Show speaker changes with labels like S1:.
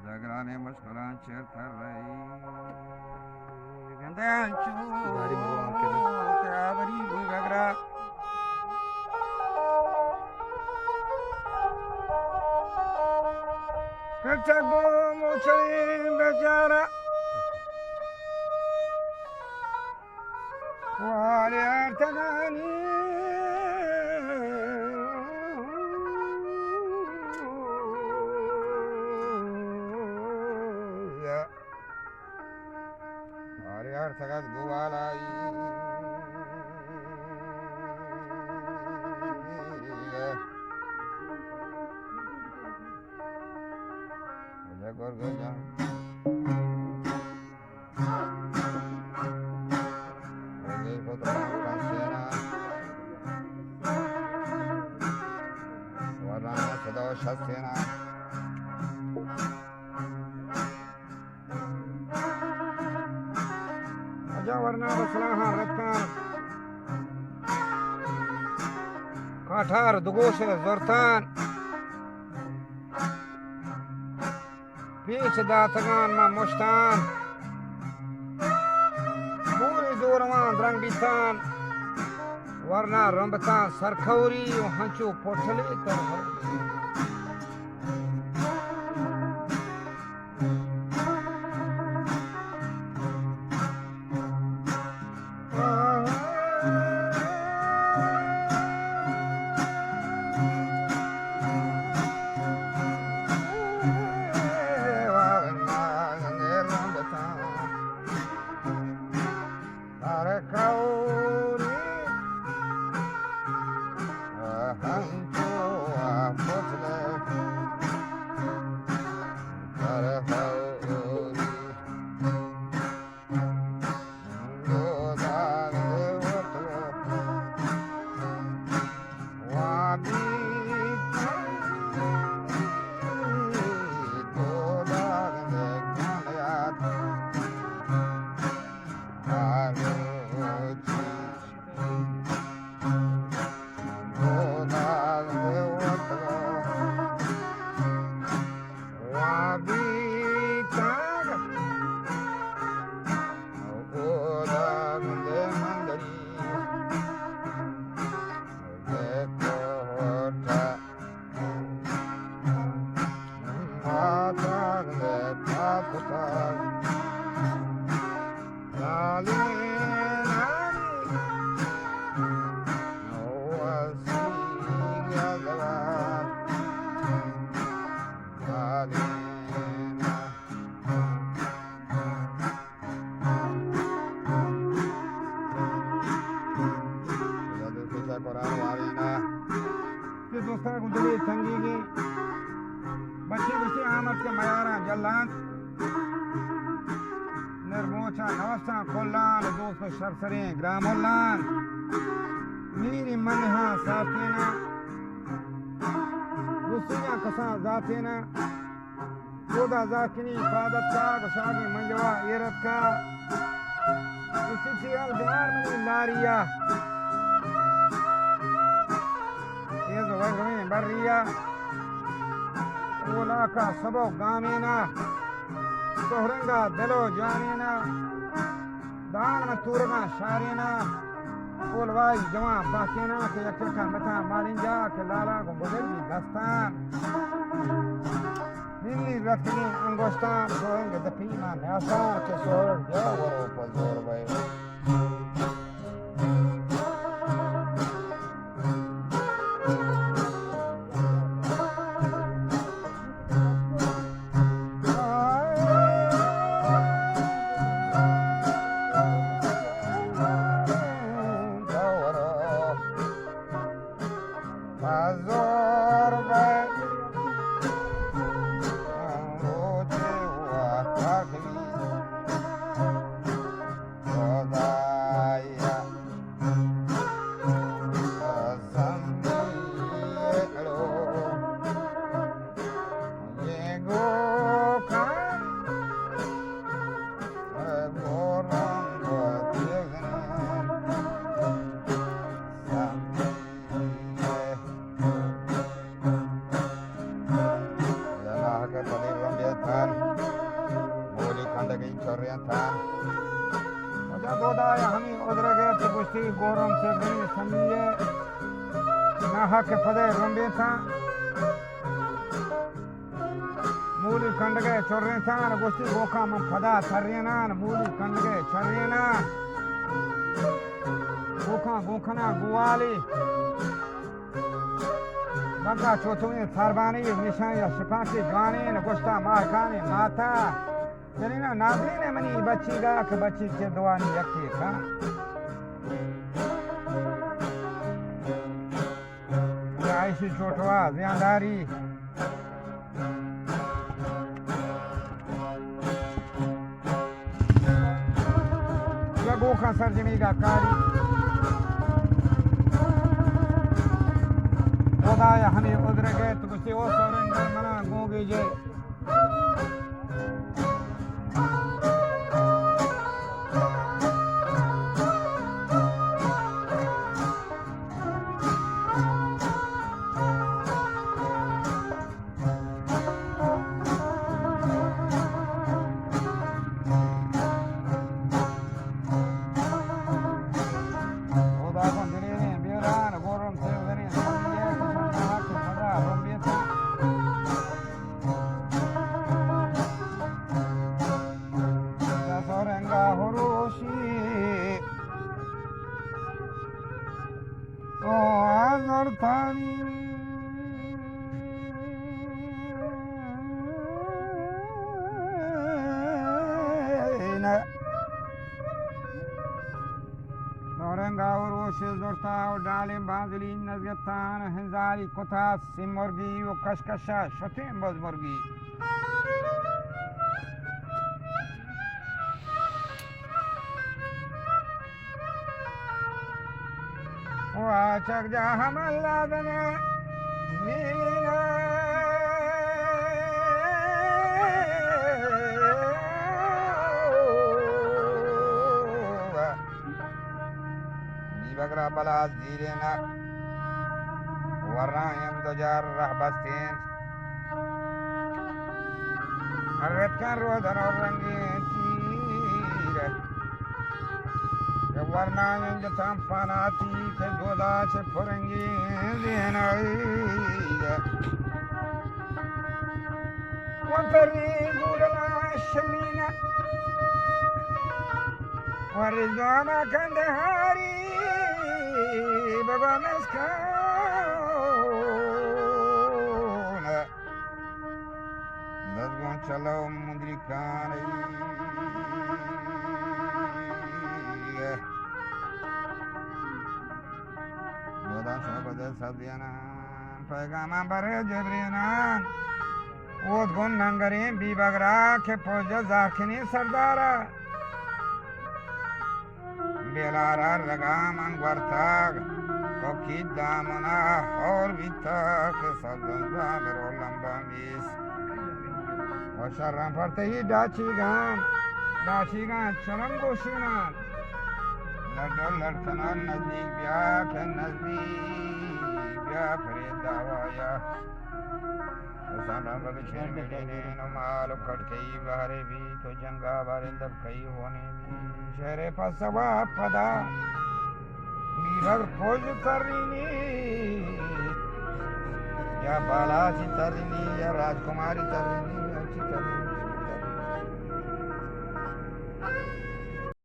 S1: Zagrane mushkulan çertarray Gandanchu Tabari bugagra Kachago mochalim bechara Wali artanani Artagas Gualai Gorgoja Warana Shasena Warna Baslaha Ratkan Kathar Dugosh Zortan Peach Datagan Ma Mushtan Buri Durman Drangitan Warna Rambatan Sarkauri Hanchu Portale दोस्ता गुंडली तंगी की बच्ची बच्ची आमद के मयारा जल्लान निर्मोचा नवस्ता कोल्लान दोस्त शरसरे ग्रामोल्लान मीरी मनहा साथेना रुसिया कसा जातेना Yoda जाकिनी फादत का बशागी मंजवा एरत का उसी बिहार में नारिया Barria Ulaka Sabo Gamina Sohranga Delo Janina Dan Maturana Sharina Ulwai Jama Bakina Kayaka Mata Malinja Kelala Gombogi Dastan Nili Rakini Angostan going at the Pima Nasa Kesor Yawaro Pozorway गोरम से गई समिये ना हक पदे रंबे था मूली कंड गए चोर्रे था न गोष्ठी गोखा में पदा थर्रेना न मूली कंड गए चर्रेना गोखा गोखना गुवाली बंका चोथुए थारबानी निशान या सिपाही जवानी न गोष्ठा मारकाने माता चलिना नाज़री ने मनी बच्ची गा के बच्ची के दुआनी यकी का ऐसी छोटवा ज़ियादारी जगो का सरजमी का कारी खुदाया हमें उधर गए तो कुछ और सोरेंगे मना गोगे जे बाजली नजगतान हजारी कुथा सिमर्गी वो कशकशा शते बजमर्गी ओ आचक जा हम अल्लाह दने मीना बगरा बला जीरेना वरायम दजार रहबस्तीन अरत का रोदन और रंगीन तीर जब वरनायम जताम पानाती के गोदा से फरंगी देना वंतरी गुडला Shamina वरिज़वाना कंदहारी Baba Meskana Nazgon Chalo Mundrikani Bodan Shabada Sadyana Pagama Bare Jabriana Odgun Nangarim Bibagra Kepoja Zakini Sardara बेलारा रगाम अंगवरताग कोकी दामना और बितक सदंजा मेरो लंबा मिस और शर्म पड़ते ही दाचीगान चरम गोशिनान लड़ो लड़तना नजदीक ब्याह के नजदीक ब्याह फरीदावाया साना बगचेन बेटे नो मालो कटकई बारे भी तो जंगा बारे दब कई होने भी शहरे पसवा पदा मीरर खोज तरीनी या बालासी तरीनी या राजकुमारी तरीनी अच्छी तरीनी